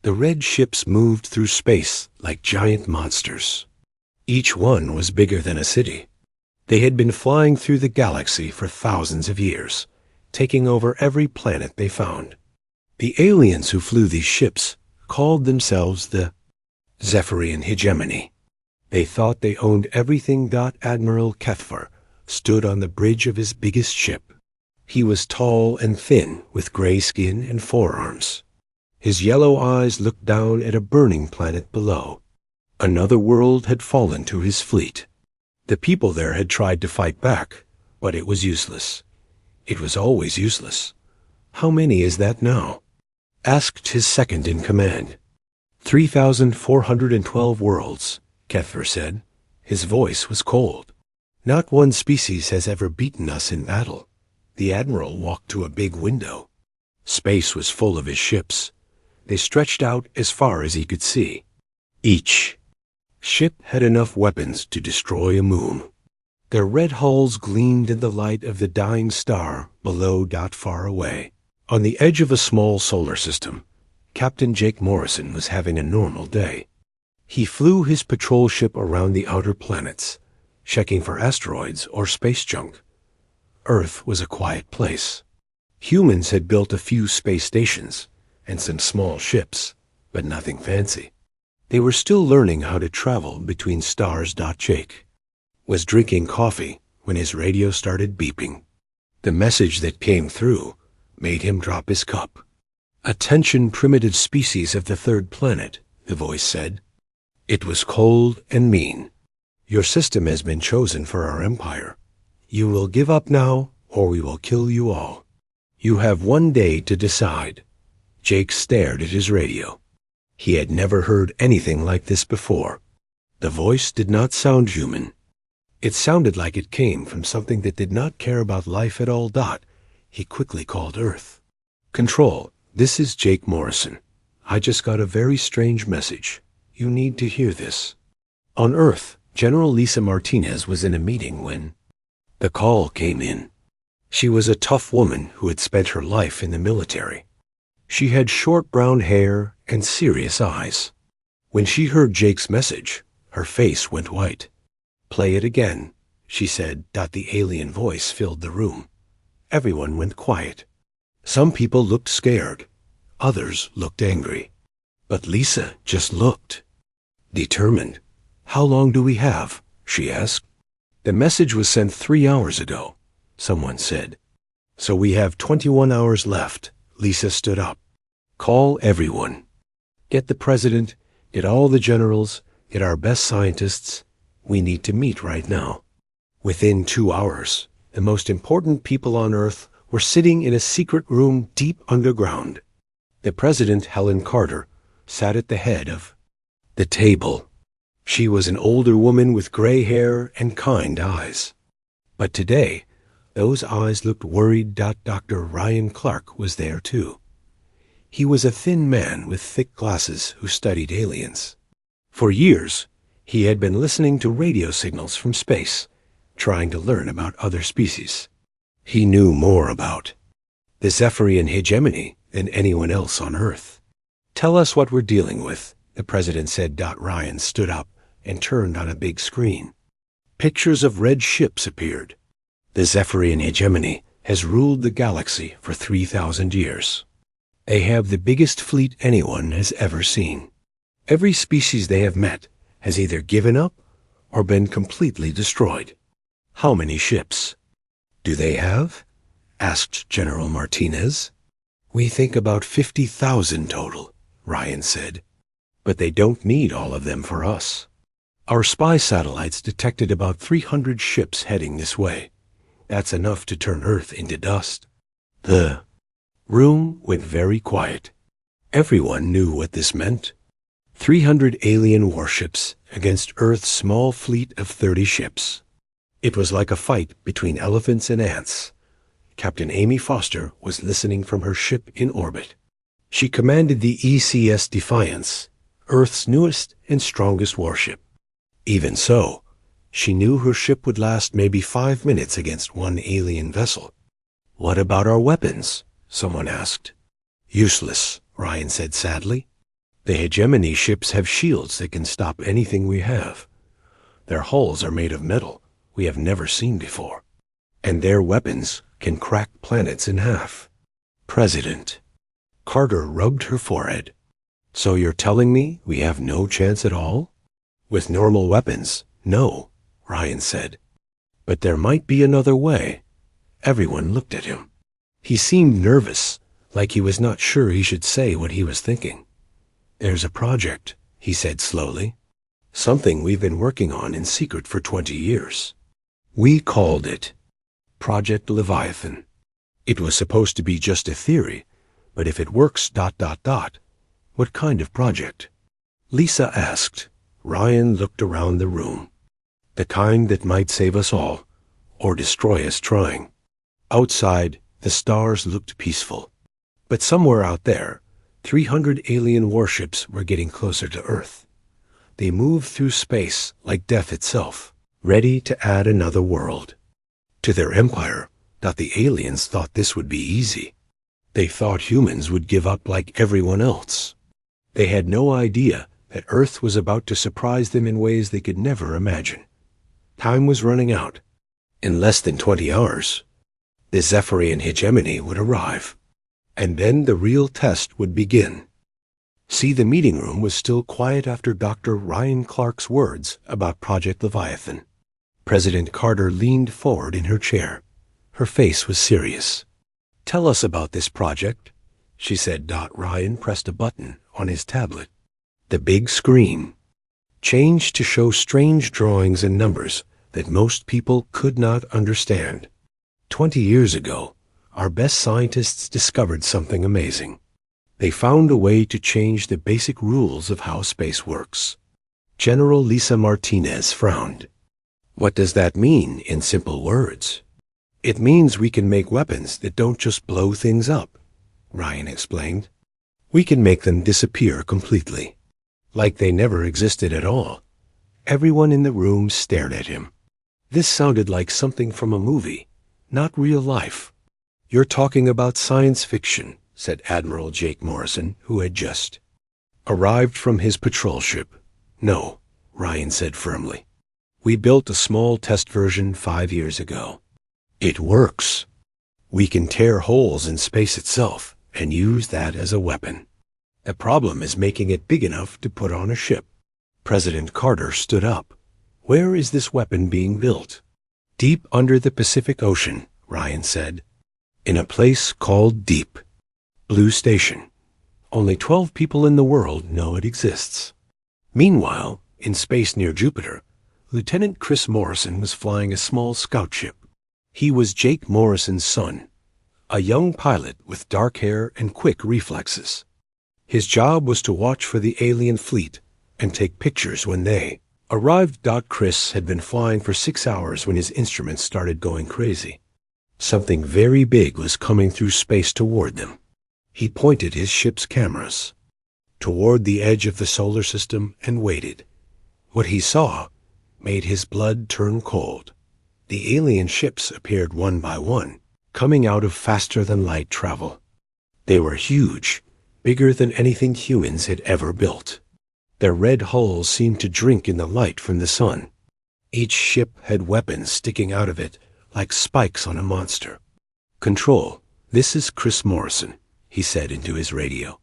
The red ships moved through space like giant monsters. Each one was bigger than a city. They had been flying through the galaxy for thousands of years, taking over every planet they found. The aliens who flew these ships called themselves the Zephyrian Hegemony. They thought they owned everything. Admiral Kethvar stood on the bridge of his biggest ship. He was tall and thin, with gray skin and forearms. His yellow eyes looked down at a burning planet below. Another world had fallen to his fleet. The people there had tried to fight back, but it was useless. It was always useless. How many is that now? Asked his second in command. 3,412 worlds, Kethvar said. His voice was cold. Not one species has ever beaten us in battle. The admiral walked to a big window. Space was full of his ships. They stretched out as far as he could see. Each ship had enough weapons to destroy a moon. Their red hulls gleamed in the light of the dying star below. Far away, on the edge of a small solar system, Captain Jake Morrison was having a normal day. He flew his patrol ship around the outer planets, checking for asteroids or space junk. Earth was a quiet place. Humans had built a few space stations and some small ships, but nothing fancy. They were still learning how to travel between stars. Jake was drinking coffee when his radio started beeping. The message that came through made him drop his cup. "Attention, primitive species of the third planet," the voice said. It was cold and mean. "Your system has been chosen for our empire. You will give up now, or we will kill you all. You have 1 day to decide." Jake stared at his radio. He had never heard anything like this before. The voice did not sound human. It sounded like it came from something that did not care about life at all. He quickly called Earth. "Control, this is Jake Morrison. I just got a very strange message. You need to hear this." On Earth, General Lisa Martinez was in a meeting when the call came in. She was a tough woman who had spent her life in the military. She had short brown hair and serious eyes. When she heard Jake's message, her face went white. "Play it again," she said. The alien voice filled the room. Everyone went quiet. Some people looked scared. Others looked angry. But Lisa just looked determined. "How long do we have?" she asked. "The message was sent 3 hours ago," someone said. "So we have 21 hours left." Lisa stood up. "Call everyone. Get the president, get all the generals, get our best scientists. We need to meet right now." Within 2 hours, the most important people on Earth were sitting in a secret room deep underground. The president, Helen Carter, sat at the head of the table. She was an older woman with gray hair and kind eyes. But today, those eyes looked worried. Dr. Ryan Clark was there too. He was a thin man with thick glasses who studied aliens. For years, he had been listening to radio signals from space, trying to learn about other species. He knew more about the Zephyrian Hegemony than anyone else on Earth. "Tell us what we're dealing with," the president said. Ryan stood up and turned on a big screen. Pictures of red ships appeared. "The Zephyrian Hegemony has ruled the galaxy for 3,000 years. They have the biggest fleet anyone has ever seen. Every species they have met has either given up or been completely destroyed." "How many ships do they have?" asked General Martinez. "We think about 50,000 total," Ryan said. "But they don't need all of them for us. Our spy satellites detected about 300 ships heading this way. That's enough to turn Earth into dust." The room went very quiet. Everyone knew what this meant. 300 alien warships against Earth's small fleet of 30 ships. It was like a fight between elephants and ants. Captain Amy Foster was listening from her ship in orbit. She commanded the ECS Defiance, Earth's newest and strongest warship. Even so, she knew her ship would last maybe 5 minutes against one alien vessel. "What about our weapons?" someone asked. "Useless," Ryan said sadly. The hegemony ships have shields that can stop anything we have. Their hulls are made of metal we have never seen before, and their weapons can crack planets in half. President. Carter rubbed her forehead. So you're telling me we have no chance at all? With normal weapons, no, Ryan said. But there might be another way. Everyone looked at him. He seemed nervous, like he was not sure he should say what he was thinking. There's a project, he said slowly. Something we've been working on in secret for 20 years. We called it Project Leviathan. It was supposed to be just a theory, but if it works ... What kind of project? Lisa asked. Ryan looked around the room. The kind that might save us all, or destroy us trying. Outside, the stars looked peaceful. But somewhere out there, 300 alien warships were getting closer to Earth. They moved through space like death itself, ready to add another world. To their empire, the aliens thought this would be easy. They thought humans would give up like everyone else. They had no idea that Earth was about to surprise them in ways they could never imagine. Time was running out. In less than 20 hours, the Zephyrian hegemony would arrive. And then the real test would begin. See, the meeting room was still quiet after Dr. Ryan Clark's words about Project Leviathan. President Carter leaned forward in her chair. Her face was serious. Tell us about this project, she said. Ryan pressed a button on his tablet. The big screen changed to show strange drawings and numbers that most people could not understand. 20 years ago, our best scientists discovered something amazing. They found a way to change the basic rules of how space works. General Lisa Martinez frowned. What does that mean in simple words? It means we can make weapons that don't just blow things up, Ryan explained. We can make them disappear completely, like they never existed at all. Everyone in the room stared at him. This sounded like something from a movie, not real life. You're talking about science fiction, said Admiral Jake Morrison, who had just arrived from his patrol ship. No, Ryan said firmly. We built a small test version 5 years ago. It works. We can tear holes in space itself and use that as a weapon. The problem is making it big enough to put on a ship. President Carter stood up. Where is this weapon being built? Deep under the Pacific Ocean, Ryan said. In a place called Deep Blue Station. Only 12 people in the world know it exists. Meanwhile, in space near Jupiter, Lieutenant Chris Morrison was flying a small scout ship. He was Jake Morrison's son, a young pilot with dark hair and quick reflexes. His job was to watch for the alien fleet and take pictures when they arrived. Chris had been flying for 6 hours when his instruments started going crazy. Something very big was coming through space toward them. He pointed his ship's cameras toward the edge of the solar system and waited. What he saw made his blood turn cold. The alien ships appeared one by one, coming out of faster-than-light travel. They were huge, bigger than anything humans had ever built. Their red hulls seemed to drink in the light from the sun. Each ship had weapons sticking out of it like spikes on a monster. Control, this is Chris Morrison, he said into his radio.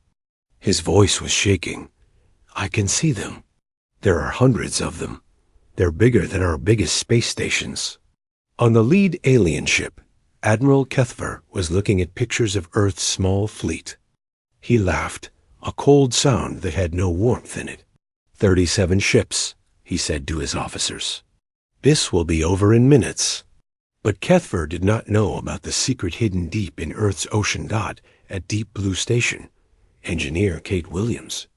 His voice was shaking. I can see them. There are hundreds of them. They're bigger than our biggest space stations. On the lead alien ship, Admiral Kethver was looking at pictures of Earth's small fleet. He laughed, a cold sound that had no warmth in it. 37 ships, he said to his officers. This will be over in minutes. But Kethver did not know about the secret hidden deep in Earth's ocean. At Deep Blue Station, engineer Kate Williams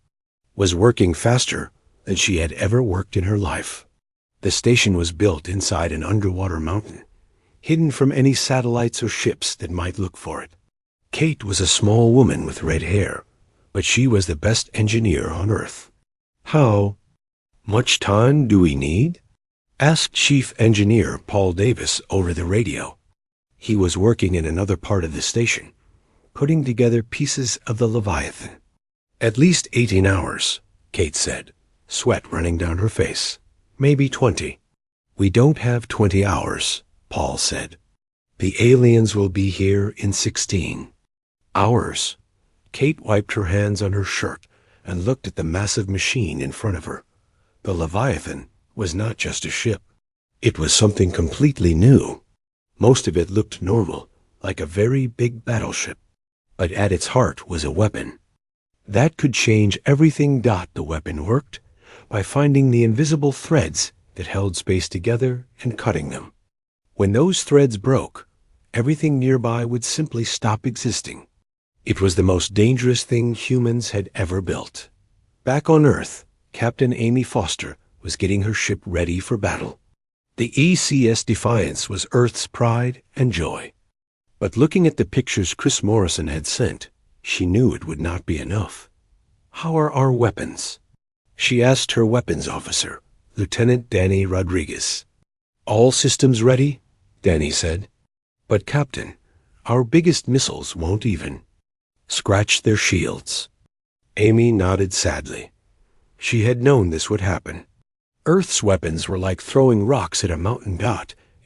was working faster than she had ever worked in her life. The station was built inside an underwater mountain, hidden from any satellites or ships that might look for it. Kate was a small woman with red hair, but she was the best engineer on Earth. How much time do we need? Asked Chief Engineer Paul Davis over the radio. He was working in another part of the station, putting together pieces of the Leviathan. At least 18 hours, Kate said, sweat running down her face. Maybe 20. We don't have 20 hours, Paul said. The aliens will be here in 16. Hours? Kate wiped her hands on her shirt and looked at the massive machine in front of her. The Leviathan was not just a ship. It was something completely new. Most of it looked normal, like a very big battleship. But at its heart was a weapon. That could change everything. The weapon worked by finding the invisible threads that held space together and cutting them. When those threads broke, everything nearby would simply stop existing. It was the most dangerous thing humans had ever built. Back on Earth, Captain Amy Foster was getting her ship ready for battle. The ECS Defiance was Earth's pride and joy. But looking at the pictures Chris Morrison had sent, she knew it would not be enough. How are our weapons? She asked her weapons officer, Lieutenant Danny Rodriguez. All systems ready, Danny said. But Captain, our biggest missiles won't even scratch their shields. Amy nodded sadly. She had known this would happen. Earth's weapons were like throwing rocks at a mountain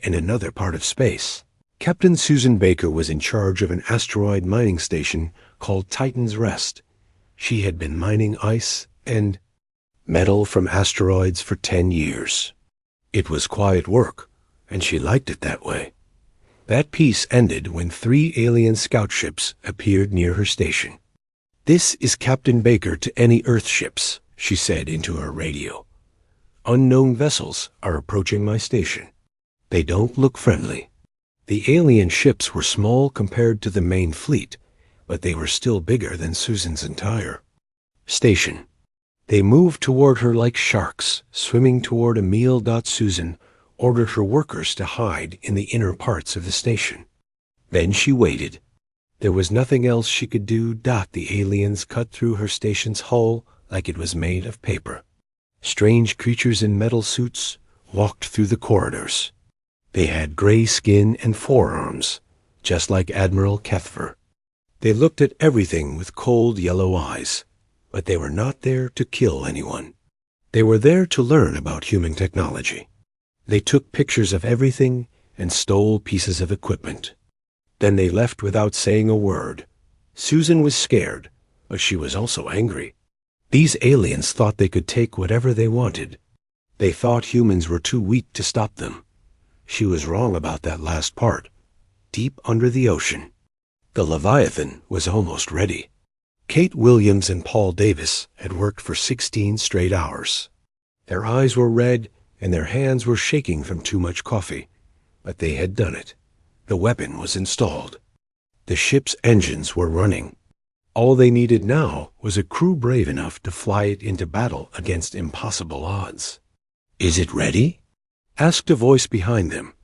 in another part of space. Captain Susan Baker was in charge of an asteroid mining station called Titan's Rest. She had been mining ice and metal from asteroids for 10 years. It was quiet work, and she liked it that way. That peace ended when 3 alien scout ships appeared near her station. "This is Captain Baker to any Earth ships," she said into her radio. "Unknown vessels are approaching my station. They don't look friendly." The alien ships were small compared to the main fleet, but they were still bigger than Susan's entire station. They moved toward her like sharks, swimming toward a meal. Susan ordered her workers to hide in the inner parts of the station. Then she waited. There was nothing else she could do. The aliens cut through her station's hull like it was made of paper. Strange creatures in metal suits walked through the corridors. They had gray skin and forearms, just like Admiral Kethver. They looked at everything with cold yellow eyes, but they were not there to kill anyone. They were there to learn about human technology. They took pictures of everything and stole pieces of equipment. Then they left without saying a word. Susan was scared, but she was also angry. These aliens thought they could take whatever they wanted. They thought humans were too weak to stop them. She was wrong about that last part. Deep under the ocean, the Leviathan was almost ready. Kate Williams and Paul Davis had worked for 16 straight hours. Their eyes were red and their hands were shaking from too much coffee, but they had done it. The weapon was installed. The ship's engines were running. All they needed now was a crew brave enough to fly it into battle against impossible odds. "Is it ready?" asked a voice behind them.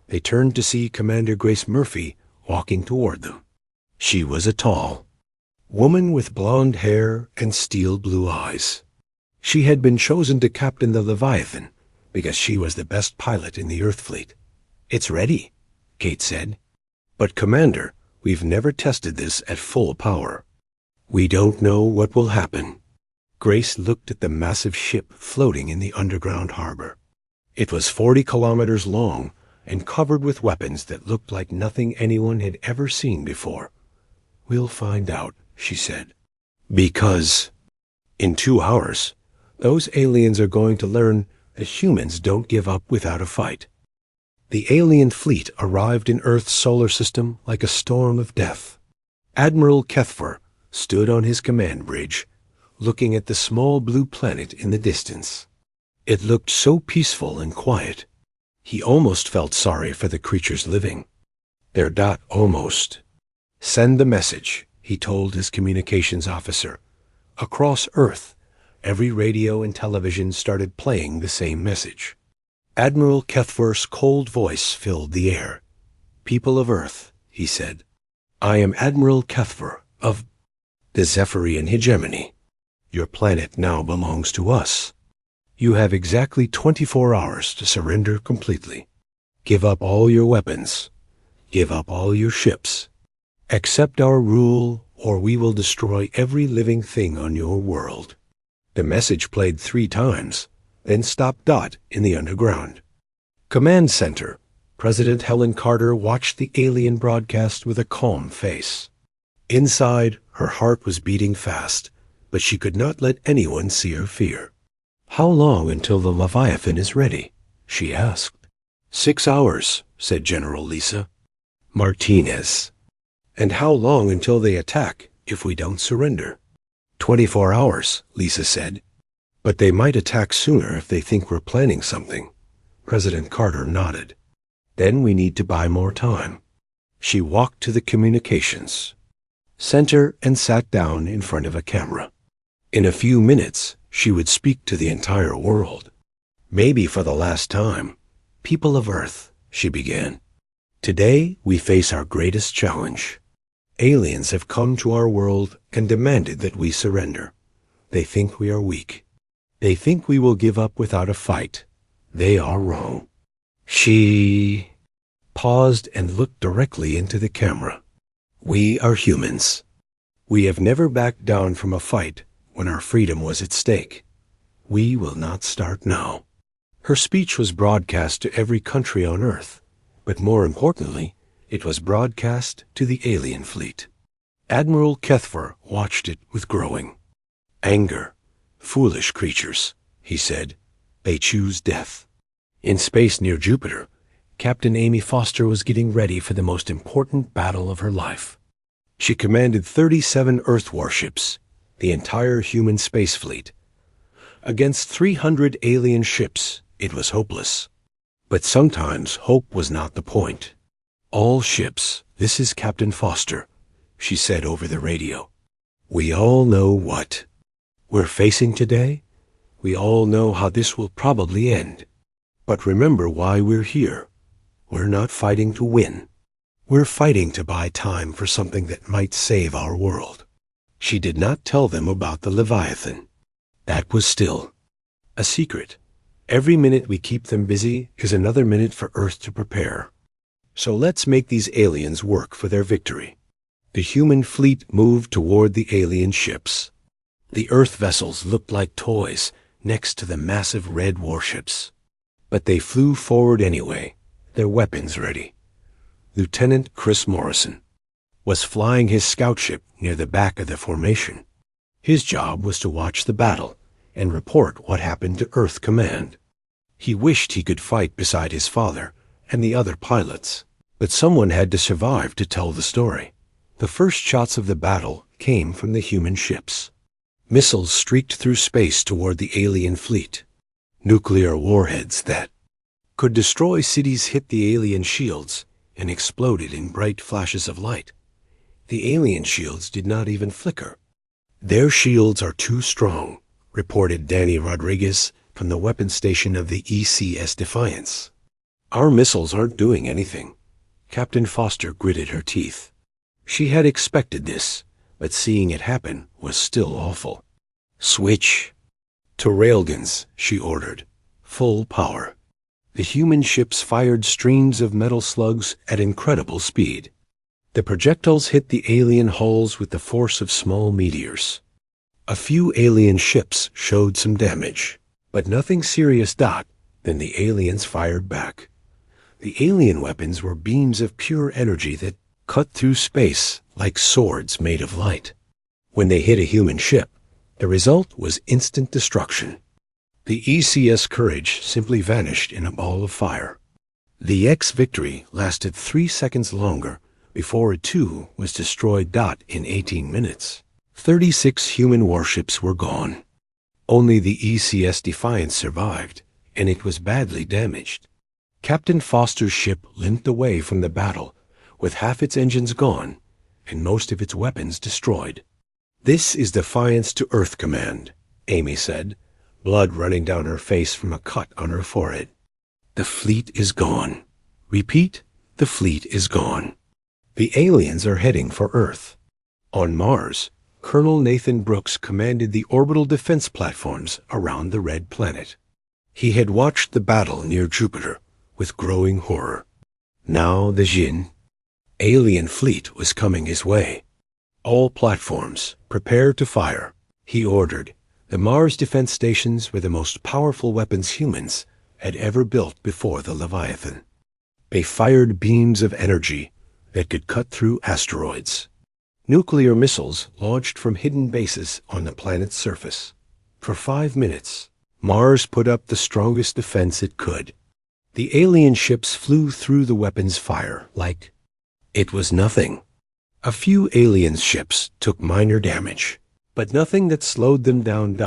They turned to see Commander Grace Murphy walking toward them. She was a tall woman with blonde hair and steel blue eyes. She had been chosen to captain the Leviathan because she was the best pilot in the Earth fleet. "It's ready," Kate said. "But Commander, we've never tested this at full power. We don't know what will happen." Grace looked at the massive ship floating in the underground harbor. It was 40 kilometers long and covered with weapons that looked like nothing anyone had ever seen before. "We'll find out," she said. "Because in 2 hours, those aliens are going to learn that humans don't give up without a fight." The alien fleet arrived in Earth's solar system like a storm of death. Admiral Kethver stood on his command bridge, looking at the small blue planet in the distance. It looked so peaceful and quiet. He almost felt sorry for the creatures living. They're almost. "Send the message," he told his communications officer. Across Earth, every radio and television started playing the same message. Admiral Kethver's cold voice filled the air. "People of Earth," he said, "I am Admiral Kethver of the Zephyrian Hegemony. Your planet now belongs to us. You have exactly 24 hours to surrender completely. Give up all your weapons. Give up all your ships. Accept our rule or we will destroy every living thing on your world." The message played 3 times, then stopped in the underground. Command Center. President Helen Carter watched the alien broadcast with a calm face. Inside, her heart was beating fast, but she could not let anyone see her fear. "How long until the Leviathan is ready?" she asked. 6 hours, said General Lisa Martinez. "And how long until they attack if we don't surrender?" 24 hours, Lisa said. "But they might attack sooner if they think we're planning something." President Carter nodded. "Then we need to buy more time." She walked to the communications center and sat down in front of a camera. In a few minutes, she would speak to the entire world. "Maybe for the last time, people of Earth," she began. "Today we face our greatest challenge. Aliens have come to our world and demanded that we surrender. They think we are weak. They think we will give up without a fight. They are wrong." She paused and looked directly into the camera. "We are humans. We have never backed down from a fight when our freedom was at stake. We will not start now." Her speech was broadcast to every country on Earth, but more importantly, it was broadcast to the alien fleet. Admiral Kethver watched it with growing anger. "Foolish creatures," he said. "They choose death." In space near Jupiter, Captain Amy Foster was getting ready for the most important battle of her life. She commanded 37 Earth warships, the entire human space fleet. Against 300 alien ships, it was hopeless. But sometimes hope was not the point. "All ships, this is Captain Foster," she said over the radio. "We all know what we're facing today. We all know how this will probably end. But remember why we're here. We're not fighting to win. We're fighting to buy time for something that might save our world." She did not tell them about the Leviathan. That was still a secret. Every minute we keep them busy is another minute for Earth to prepare. So let's make these aliens work for their victory. The human fleet moved toward the alien ships. The Earth vessels looked like toys next to the massive red warships. But they flew forward anyway, their weapons ready. Lieutenant Chris Morrison was flying his scout ship near the back of the formation. His job was to watch the battle and report what happened to Earth Command. He wished he could fight beside his father and the other pilots, but someone had to survive to tell the story. The first shots of the battle came from the human ships. Missiles streaked through space toward the alien fleet. Nuclear warheads that could destroy cities hit the alien shields and exploded in bright flashes of light. The alien shields did not even flicker. "Their shields are too strong," reported Danny Rodriguez from the weapons station of the ECS Defiance. "Our missiles aren't doing anything." Captain Foster gritted her teeth. She had expected this, but seeing it happen was still awful. "Switch to railguns," she ordered. "Full power." The human ships fired streams of metal slugs at incredible speed. The projectiles hit the alien hulls with the force of small meteors. A few alien ships showed some damage, but nothing serious. Then the aliens fired back. The alien weapons were beams of pure energy that cut through space like swords made of light. When they hit a human ship, the result was instant destruction. The ECS Courage simply vanished in a ball of fire. The X-Victory lasted 3 seconds longer before it too was destroyed. In 18 minutes, 36 human warships were gone. Only the ECS Defiance survived, and it was badly damaged. Captain Foster's ship limped away from the battle with half its engines gone and most of its weapons destroyed. "This is defiance to Earth Command," Amy said, blood running down her face from a cut on her forehead. "The fleet is gone. Repeat, the fleet is gone. The aliens are heading for Earth." On Mars, Colonel Nathan Brooks commanded the orbital defense platforms around the Red Planet. He had watched the battle near Jupiter with growing horror. Now the Jinn alien fleet was coming his way. All platforms, prepare to fire, he ordered. The Mars defense stations were the most powerful weapons humans had ever built before the Leviathan. They fired beams of energy that could cut through asteroids. Nuclear missiles launched from hidden bases on the planet's surface. For 5 minutes, Mars put up the strongest defense it could. The alien ships flew through the weapons' fire like it was nothing. A few alien ships took minor damage, but nothing that slowed them down.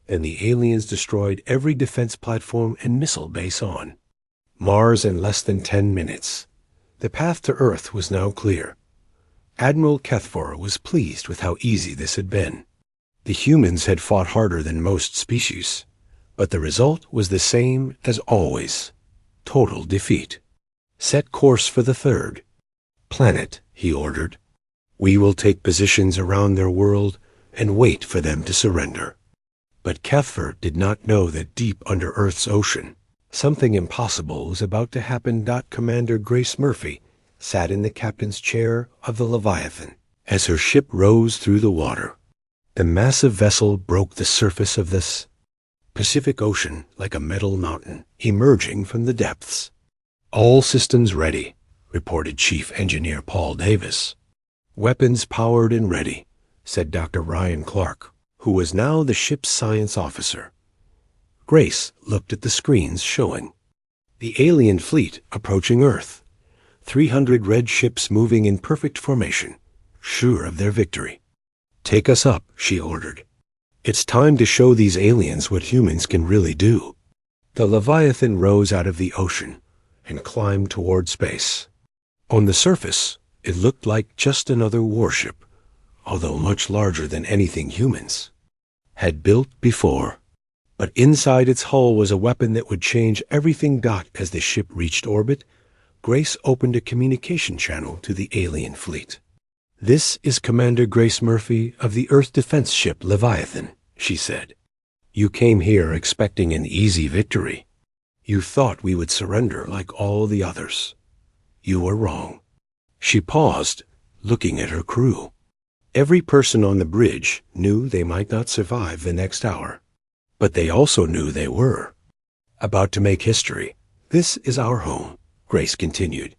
And the aliens destroyed every defense platform and missile base on Mars in less than 10 minutes. The path to Earth was now clear. Admiral Kethfor was pleased with how easy this had been. The humans had fought harder than most species, but the result was the same as always: total defeat. Set course for the third planet, he ordered. We will take positions around their world and wait for them to surrender. But Kethfor did not know that deep under Earth's ocean, something impossible was about to happen. Commander Grace Murphy sat in the captain's chair of the Leviathan as her ship rose through the water. The massive vessel broke the surface of this Pacific Ocean like a metal mountain emerging from the depths. All systems ready, reported Chief Engineer Paul Davis. Weapons powered and ready, said Dr. Ryan Clark, who was now the ship's science officer. Grace looked at the screens showing the alien fleet approaching Earth. 300 red ships moving in perfect formation, sure of their victory. Take us up, she ordered. It's time to show these aliens what humans can really do. The Leviathan rose out of the ocean and climbed toward space. On the surface, it looked like just another warship, although much larger than anything humans had built before. But inside its hull was a weapon that would change everything. As the ship reached orbit, Grace opened a communication channel to the alien fleet. This is Commander Grace Murphy of the Earth defense ship Leviathan, she said. You came here expecting an easy victory. You thought we would surrender like all the others. You were wrong. She paused, looking at her crew. Every person on the bridge knew they might not survive the next hour, but they also knew they were about to make history. This is our home, Grace continued,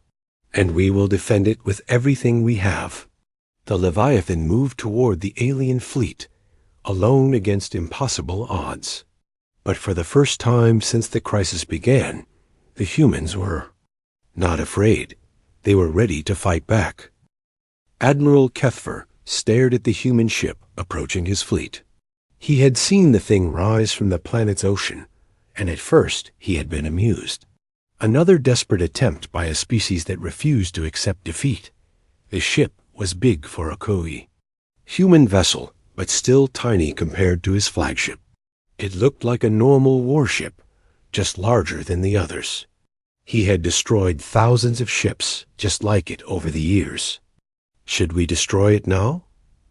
and we will defend it with everything we have. The Leviathan moved toward the alien fleet, alone against impossible odds. But for the first time since the crisis began, the humans were not afraid. They were ready to fight back. Admiral Kethfor stared at the human ship approaching his fleet. He had seen the thing rise from the planet's ocean, and at first he had been amused. Another desperate attempt by a species that refused to accept defeat. The ship was big for a Koi. Human vessel, but still tiny compared to his flagship. It looked like a normal warship, just larger than the others. He had destroyed thousands of ships just like it over the years. Should we destroy it now?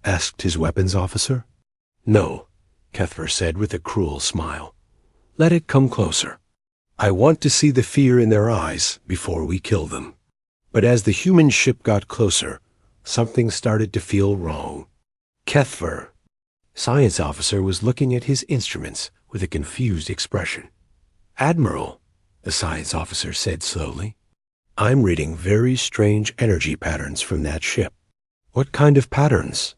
Asked his weapons officer. No, Kethfor said with a cruel smile. Let it come closer. I want to see the fear in their eyes before we kill them. But as the human ship got closer, something started to feel wrong. Kethfor, science officer, was looking at his instruments with a confused expression. Admiral, the science officer said slowly, I'm reading very strange energy patterns from that ship. What kind of patterns?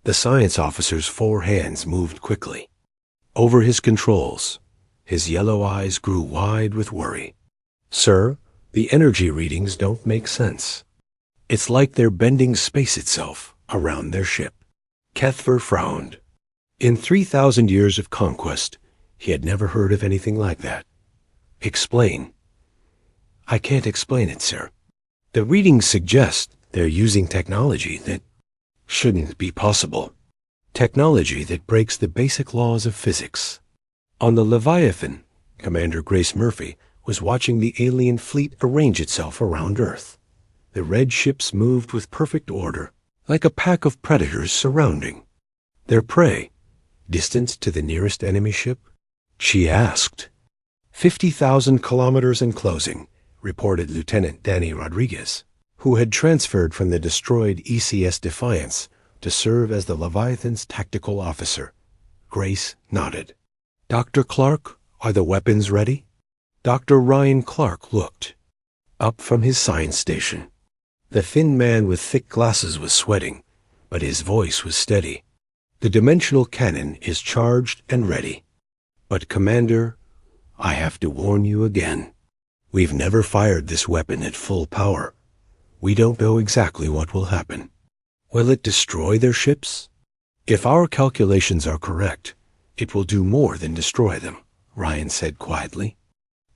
The science officer's 4 hands moved quickly over his controls. His yellow eyes grew wide with worry. Sir, the energy readings don't make sense. It's like they're bending space itself around their ship. Kethfor frowned. In 3,000 years of conquest, he had never heard of anything like that. Explain. I can't explain it, sir. The readings suggest they're using technology that shouldn't be possible. Technology that breaks the basic laws of physics. On the Leviathan, Commander Grace Murphy was watching the alien fleet arrange itself around Earth. The red ships moved with perfect order, like a pack of predators surrounding their prey. Distance to the nearest enemy ship? She asked. 50,000 kilometers and closing, reported Lieutenant Danny Rodriguez, who had transferred from the destroyed ECS Defiance to serve as the Leviathan's tactical officer. Grace nodded. Dr. Clark, are the weapons ready? Dr. Ryan Clark looked up from his science station. The thin man with thick glasses was sweating, but his voice was steady. The dimensional cannon is charged and ready. But, Commander, I have to warn you again. We've never fired this weapon at full power. We don't know exactly what will happen. Will it destroy their ships? If our calculations are correct, it will do more than destroy them, Ryan said quietly.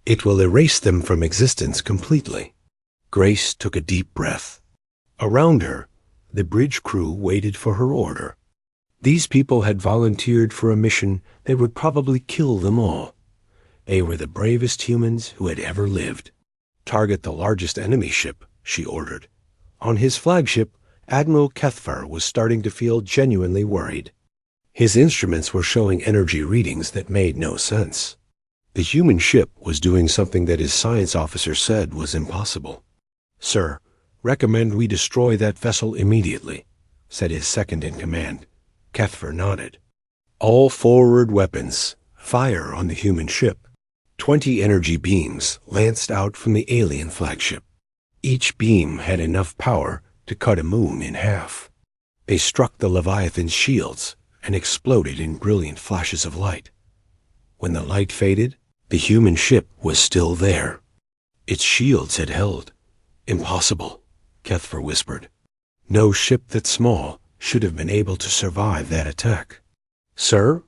It will erase them from existence completely. Grace took a deep breath. Around her, the bridge crew waited for her order. These people had volunteered for a mission that would probably kill them all. They were the bravest humans who had ever lived. Target the largest enemy ship, she ordered. On his flagship, Admiral Kethvar was starting to feel genuinely worried. His instruments were showing energy readings that made no sense. The human ship was doing something that his science officer said was impossible. Sir, recommend we destroy that vessel immediately, said his second-in-command. Kethvar nodded. All forward weapons, fire on the human ship. 20 energy beams lanced out from the alien flagship. Each beam had enough power to cut a moon in half. They struck the Leviathan's shields and exploded in brilliant flashes of light. When the light faded, the human ship was still there. Its shields had held. Impossible, Kethvar whispered. No ship that small should have been able to survive that attack. Sir,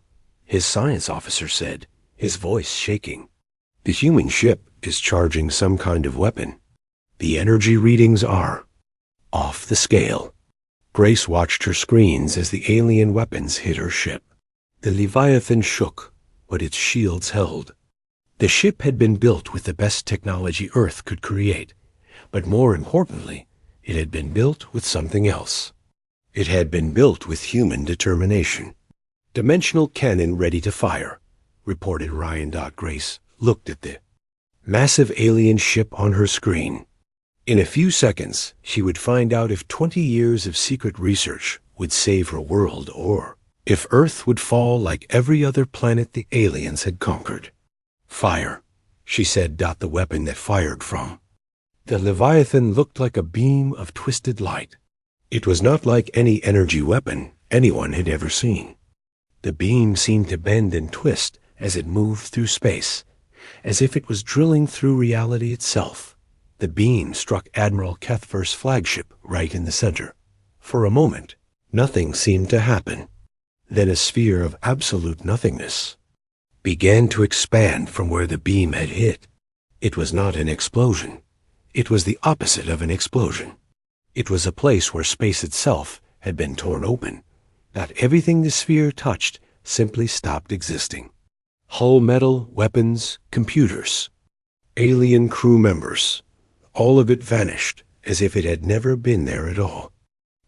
his science officer said, his voice shaking. The human ship is charging some kind of weapon. The energy readings are off the scale. Grace watched her screens as the alien weapons hit her ship. The Leviathan shook, but its shields held. The ship had been built with the best technology Earth could create, but more importantly, it had been built with something else. It had been built with human determination. Dimensional cannon ready to fire, reported Ryan. Grace looked at the massive alien ship on her screen. In a few seconds, she would find out if 20 years of secret research would save her world or if Earth would fall like every other planet the aliens had conquered. Fire, she said. The weapon that fired from the Leviathan looked like a beam of twisted light. It was not like any energy weapon anyone had ever seen. The beam seemed to bend and twist as it moved through space, as if it was drilling through reality itself. The beam struck Admiral Kethvar's flagship right in the center. For a moment, nothing seemed to happen. Then a sphere of absolute nothingness began to expand from where the beam had hit. It was not an explosion. It was the opposite of an explosion. It was a place where space itself had been torn open. Not everything the sphere touched simply stopped existing. Hull metal, weapons, computers, alien crew members, all of it vanished as if it had never been there at all.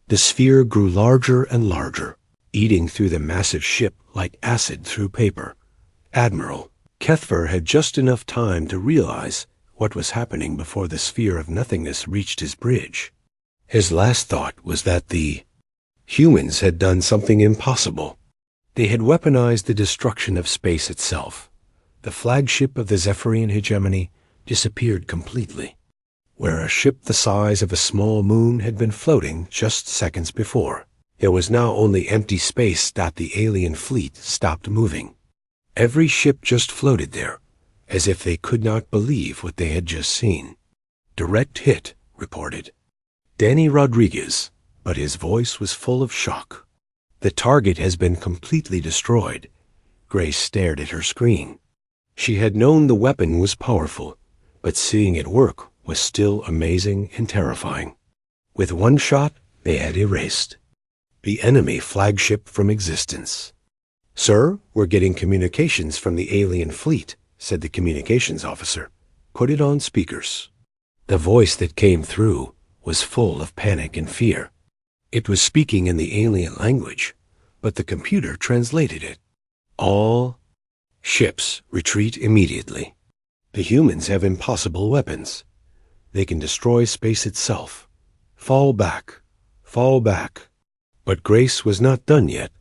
The sphere grew larger and larger, eating through the massive ship like acid through paper. Admiral Kethvar had just enough time to realize what was happening before the sphere of nothingness reached his bridge. His last thought was that the humans had done something impossible. They had weaponized the destruction of space itself. The flagship of the Zephyrian hegemony disappeared completely, where a ship the size of a small moon had been floating just seconds before. There was now only empty space. The alien fleet stopped moving. Every ship just floated there, as if they could not believe what they had just seen. Direct hit, reported Danny Rodriguez, but his voice was full of shock. The target has been completely destroyed. Grace stared at her screen. She had known the weapon was powerful, but seeing it work was still amazing and terrifying. With one shot, they had erased the enemy flagship from existence. Sir, we're getting communications from the alien fleet, said the communications officer. Put it on speakers. The voice that came through was full of panic and fear. It was speaking in the alien language, but the computer translated it. All ships retreat immediately. The humans have impossible weapons. They can destroy space itself. Fall back. Fall back. But Grace was not done yet.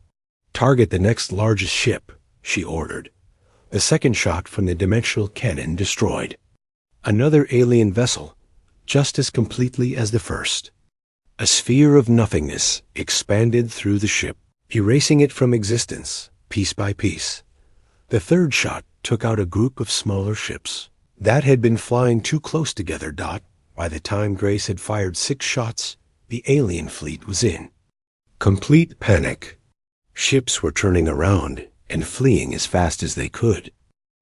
"Target the next largest ship," she ordered. The second shot from the dimensional cannon destroyed another alien vessel, just as completely as the first. A sphere of nothingness expanded through the ship, erasing it from existence, piece by piece. The third shot took out a group of smaller ships that had been flying too close together. By the time Grace had fired 6 shots, the alien fleet was in complete panic. Ships were turning around and fleeing as fast as they could.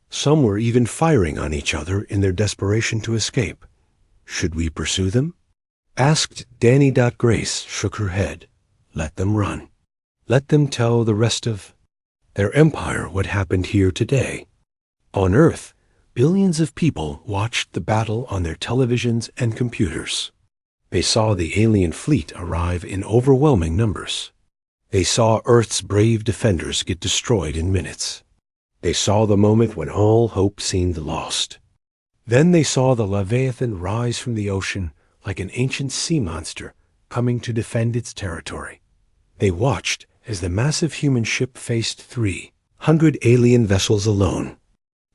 Some were even firing on each other in their desperation to escape. "Should we pursue them?" asked Danny. Grace shook her head. "Let them run. Let them tell the rest of their empire what happened here today." On Earth, billions of people watched the battle on their televisions and computers. They saw the alien fleet arrive in overwhelming numbers. They saw Earth's brave defenders get destroyed in minutes. They saw the moment when all hope seemed lost. Then they saw the Leviathan rise from the ocean like an ancient sea monster coming to defend its territory. They watched as the massive human ship faced 300 alien vessels alone.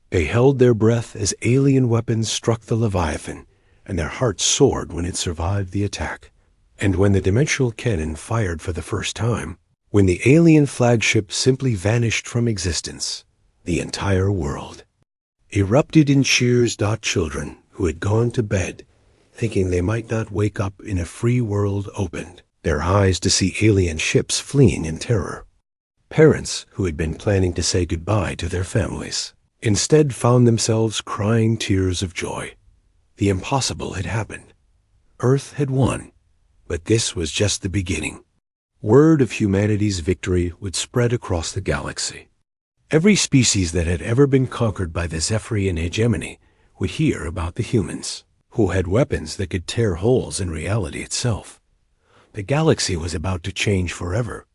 They held their breath as alien weapons struck the Leviathan, and their hearts soared when it survived the attack. And when the dimensional cannon fired for the first time, when the alien flagship simply vanished from existence, the entire world erupted in cheers. Children who had gone to bed, thinking they might not wake up in a free world, opened their eyes to see alien ships fleeing in terror. Parents who had been planning to say goodbye to their families instead found themselves crying tears of joy. The impossible had happened. Earth had won, but this was just the beginning. Word of humanity's victory would spread across the galaxy. Every species that had ever been conquered by the Zephyrian hegemony would hear about the humans, who had weapons that could tear holes in reality itself. The galaxy was about to change forever,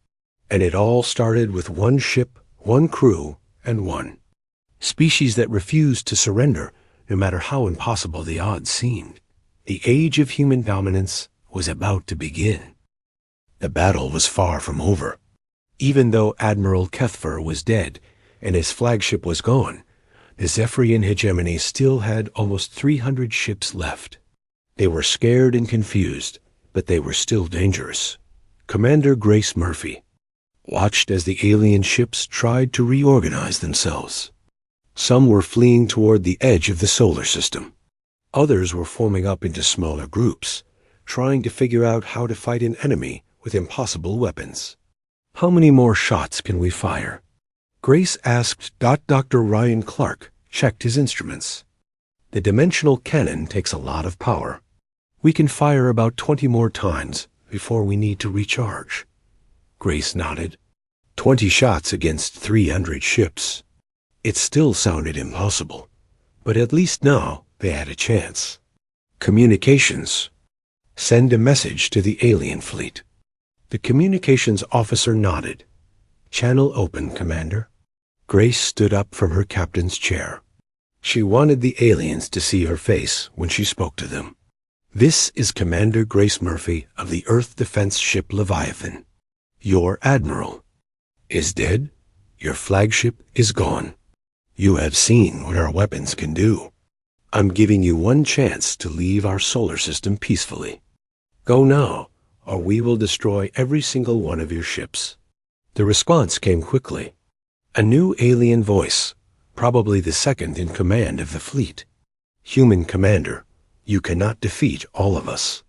and it all started with one ship, one crew, and one species that refused to surrender, no matter how impossible the odds seemed. The age of human dominance was about to begin. The battle was far from over. Even though Admiral Kethfer was dead and his flagship was gone, the Zephyrian hegemony still had almost 300 ships left. They were scared and confused, but they were still dangerous. Commander Grace Murphy watched as the alien ships tried to reorganize themselves. Some were fleeing toward the edge of the solar system. Others were forming up into smaller groups, trying to figure out how to fight an enemy with impossible weapons. "How many more shots can we fire?" Grace asked. Dr. Ryan Clark checked his instruments. "The dimensional cannon takes a lot of power. We can fire about 20 more times before we need to recharge." Grace nodded. 20 shots against 300 ships. It still sounded impossible, but at least now they had a chance. "Communications. Send a message to the alien fleet." The communications officer nodded. "Channel open, Commander." Grace stood up from her captain's chair. She wanted the aliens to see her face when she spoke to them. "This is Commander Grace Murphy of the Earth Defense Ship Leviathan. Your admiral is dead. Your flagship is gone. You have seen what our weapons can do. I'm giving you one chance to leave our solar system peacefully. Go now, or we will destroy every single one of your ships." The response came quickly. A new alien voice, probably the second in command of the fleet. "Human Commander, you cannot defeat all of us.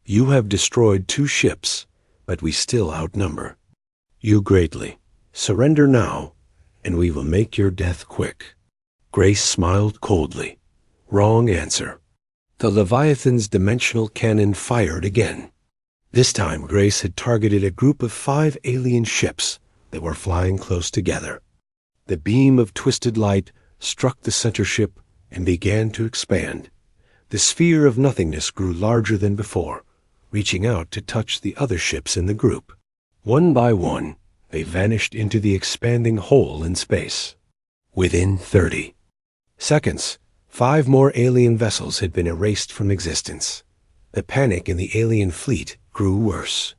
You have destroyed 2 ships, but we still outnumber you greatly. Surrender now, and we will make your death quick." Grace smiled coldly. Wrong answer. The Leviathan's dimensional cannon fired again. This time Grace had targeted a group of 5 alien ships that were flying close together. The beam of twisted light struck the center ship and began to expand. The sphere of nothingness grew larger than before, reaching out to touch the other ships in the group. One by one, they vanished into the expanding hole in space. Within 30 seconds, 5 more alien vessels had been erased from existence. The panic in the alien fleet grew worse.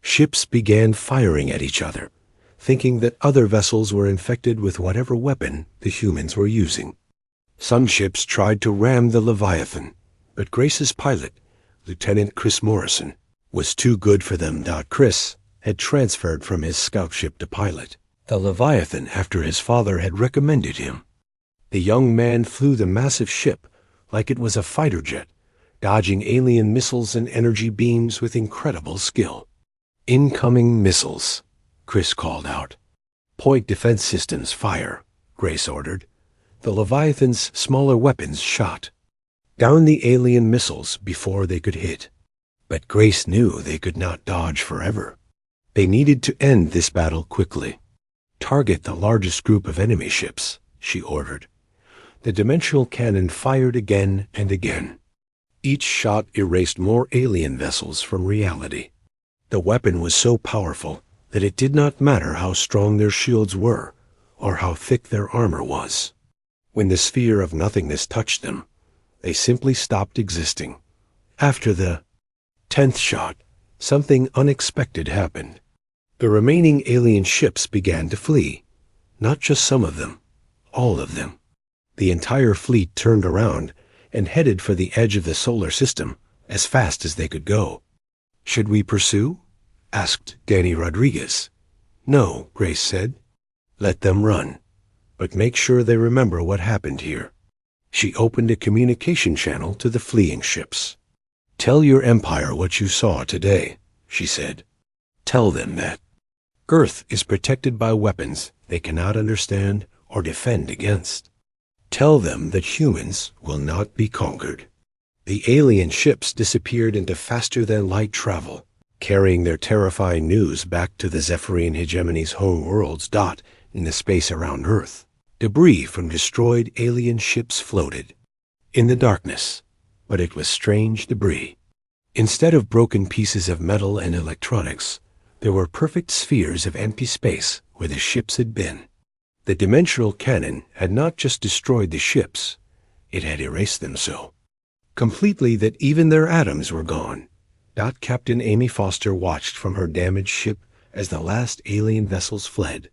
Ships began firing at each other, thinking that other vessels were infected with whatever weapon the humans were using. Some ships tried to ram the Leviathan, but Grace's pilot, Lieutenant Chris Morrison, was too good for them. Chris had transferred from his scout ship to pilot the Leviathan after his father had recommended him. The young man flew the massive ship like it was a fighter jet, dodging alien missiles and energy beams with incredible skill. "Incoming missiles," Chris called out. "Point defense systems fire," Grace ordered. The Leviathan's smaller weapons shot down the alien missiles before they could hit. But Grace knew they could not dodge forever. They needed to end this battle quickly. "Target the largest group of enemy ships," she ordered. The dimensional cannon fired again and again. Each shot erased more alien vessels from reality. The weapon was so powerful that it did not matter how strong their shields were or how thick their armor was. When the sphere of nothingness touched them, they simply stopped existing. After the 10th shot, something unexpected happened. The remaining alien ships began to flee. Not just some of them, all of them. The entire fleet turned around and headed for the edge of the solar system as fast as they could go. "Should we pursue?" asked Danny Rodriguez. "No," Grace said. "Let them run, but make sure they remember what happened here." She opened a communication channel to the fleeing ships. "Tell your empire what you saw today," she said. "Tell them that Earth is protected by weapons they cannot understand or defend against. Tell them that humans will not be conquered." The alien ships disappeared into faster-than-light travel, carrying their terrifying news back to the Zephyrian hegemony's home worlds. In the space around Earth, debris from destroyed alien ships floated in the darkness, but it was strange debris. Instead of broken pieces of metal and electronics, there were perfect spheres of empty space where the ships had been. The dimensional cannon had not just destroyed the ships, it had erased them so completely that even their atoms were gone. Captain Amy Foster watched from her damaged ship as the last alien vessels fled.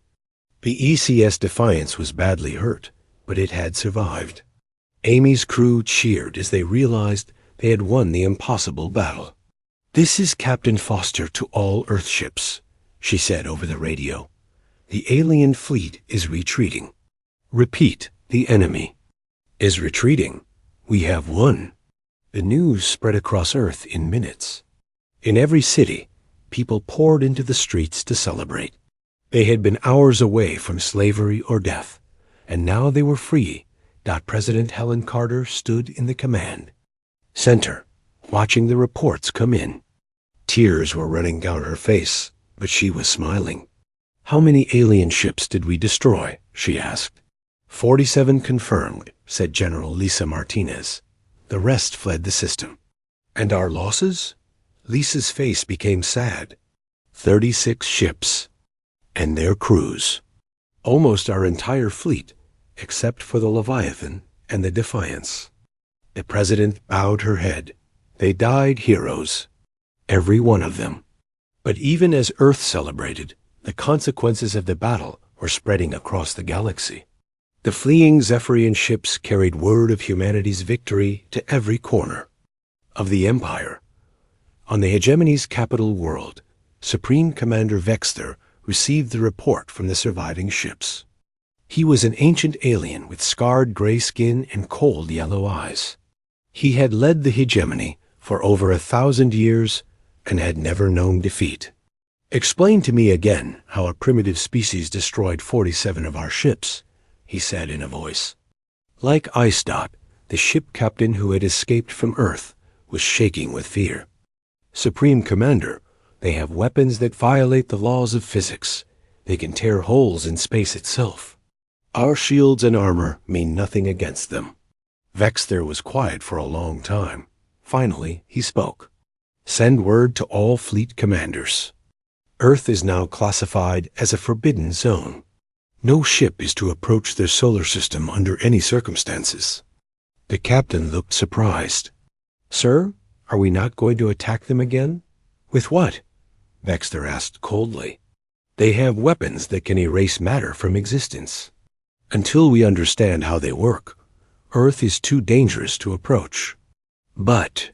The ECS Defiance was badly hurt, but it had survived. Amy's crew cheered as they realized they had won the impossible battle. "This is Captain Foster to all Earth ships," she said over the radio. "The alien fleet is retreating. Repeat, the enemy is retreating. We have won." The news spread across Earth in minutes. In every city, people poured into the streets to celebrate. They had been hours away from slavery or death, and now they were free. President Helen Carter stood in the command center, watching the reports come in. Tears were running down her face, but she was smiling. "How many alien ships did we destroy?" she asked. 47 confirmed," said General Lisa Martinez. "The rest fled the system." "And our losses?" Lisa's face became sad. 36 ships and their crews. Almost our entire fleet, except for the Leviathan and the Defiance. The president bowed her head. They died heroes, every one of them. But even as Earth celebrated, the consequences of the battle were spreading across the galaxy. The fleeing Zephyrian ships carried word of humanity's victory to every corner of the Empire. On the hegemony's capital world, Supreme Commander Vexter received the report from the surviving ships. He was an ancient alien with scarred gray skin and cold yellow eyes. He had led the hegemony for over 1,000 years and had never known defeat. "Explain to me again how a primitive species destroyed 47 of our ships," he said in a voice. Like Ice, the ship captain who had escaped from Earth was shaking with fear. "Supreme Commander, they have weapons that violate the laws of physics. They can tear holes in space itself. Our shields and armor mean nothing against them." Vexter was quiet for a long time. Finally, he spoke. "Send word to all fleet commanders. Earth is now classified as a forbidden zone. No ship is to approach their solar system under any circumstances." The captain looked surprised. "Sir, are we not going to attack them again?" "With what?" Vexter asked coldly. They have weapons that can erase matter from existence. Until we understand how they work, Earth is too dangerous to approach. But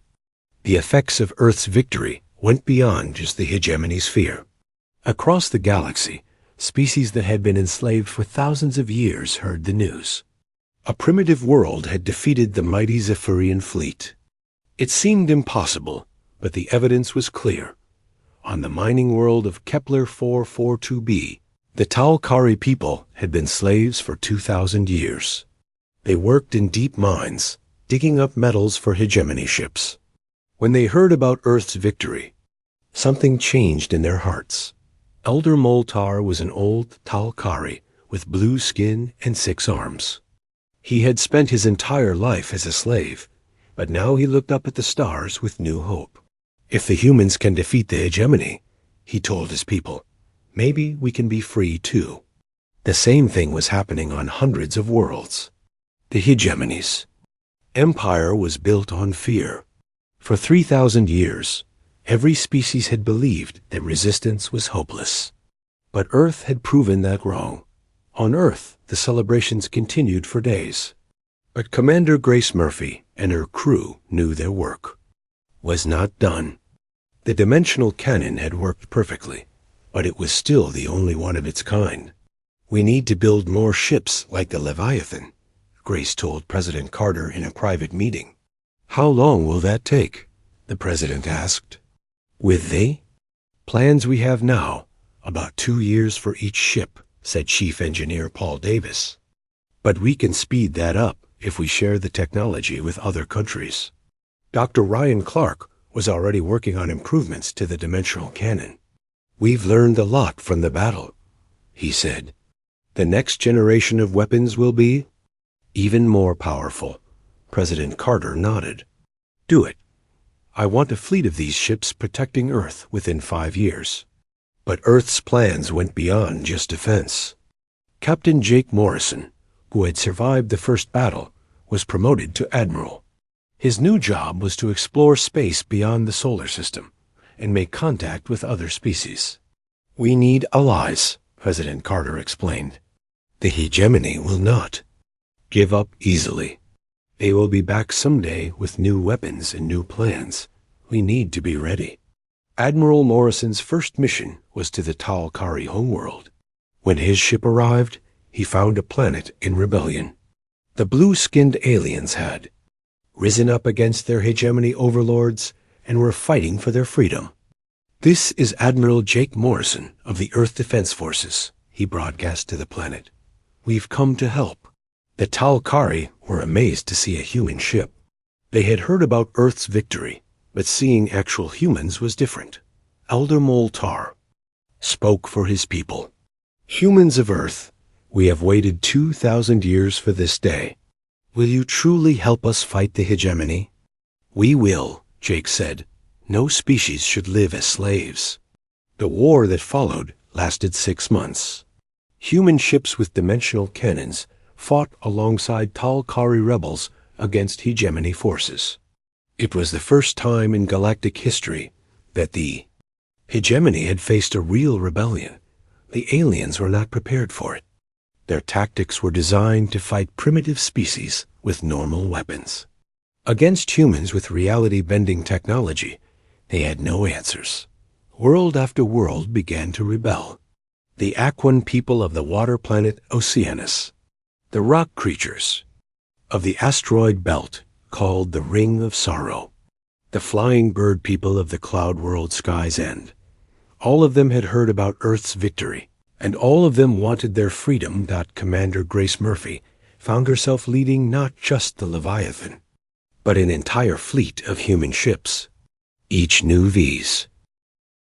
the effects of Earth's victory went beyond just the hegemony sphere. Across the galaxy, species that had been enslaved for thousands of years heard the news. A primitive world had defeated the mighty Zephyrian fleet. It seemed impossible, but the evidence was clear. On the mining world of Kepler 442b, the Talkari people had been slaves for 2,000 years. They worked in deep mines, digging up metals for hegemony ships. When they heard about Earth's victory, something changed in their hearts. Elder Moltar was an old Talkari with blue skin and 6 arms. He had spent his entire life as a slave, but now he looked up at the stars with new hope. If the humans can defeat the hegemony, he told his people, maybe we can be free too. The same thing was happening on hundreds of worlds. The hegemonies. Empire was built on fear. For 3,000 years, every species had believed that resistance was hopeless. But Earth had proven that wrong. On Earth, the celebrations continued for days. But Commander Grace Murphy and her crew knew their work was not done. The dimensional cannon had worked perfectly, but it was still the only one of its kind. We need to build more ships like the Leviathan, Grace told President Carter in a private meeting. How long will that take? The president asked. With the plans we have now, about 2 years for each ship, said Chief Engineer Paul Davis. But we can speed that up if we share the technology with other countries. Dr. Ryan Clark was already working on improvements to the dimensional cannon. We've learned a lot from the battle, he said. The next generation of weapons will be even more powerful. President Carter nodded. Do it. I want a fleet of these ships protecting Earth within 5 years. But Earth's plans went beyond just defense. Captain Jake Morrison, who had survived the first battle, was promoted to admiral. His new job was to explore space beyond the solar system and make contact with other species. We need allies, President Carter explained. The hegemony will not give up easily. They will be back someday with new weapons and new plans. We need to be ready. Admiral Morrison's first mission was to the Talkari homeworld. When his ship arrived, he found a planet in rebellion. The blue-skinned aliens had risen up against their hegemony overlords and were fighting for their freedom. This is Admiral Jake Morrison of the Earth Defense Forces, he broadcast to the planet. We've come to help. The Talkari were amazed to see a human ship. They had heard about Earth's victory, but seeing actual humans was different. Elder Moltar spoke for his people. Humans of Earth, we have waited 2,000 years for this day. Will you truly help us fight the hegemony? We will, Jake said. No species should live as slaves. The war that followed lasted 6 months. Human ships with dimensional cannons fought alongside Talkari rebels against hegemony forces. It was the first time in galactic history that the hegemony had faced a real rebellion. The aliens were not prepared for it. Their tactics were designed to fight primitive species with normal weapons. Against humans with reality-bending technology, they had no answers. World after world began to rebel. The Aquan people of the water planet Oceanus, the rock creatures of the asteroid belt called the Ring of Sorrow, the flying bird people of the cloud world Sky's End. All of them had heard about Earth's victory, and all of them wanted their freedom. Commander Grace Murphy found herself leading not just the Leviathan, but an entire fleet of human ships. Each knew these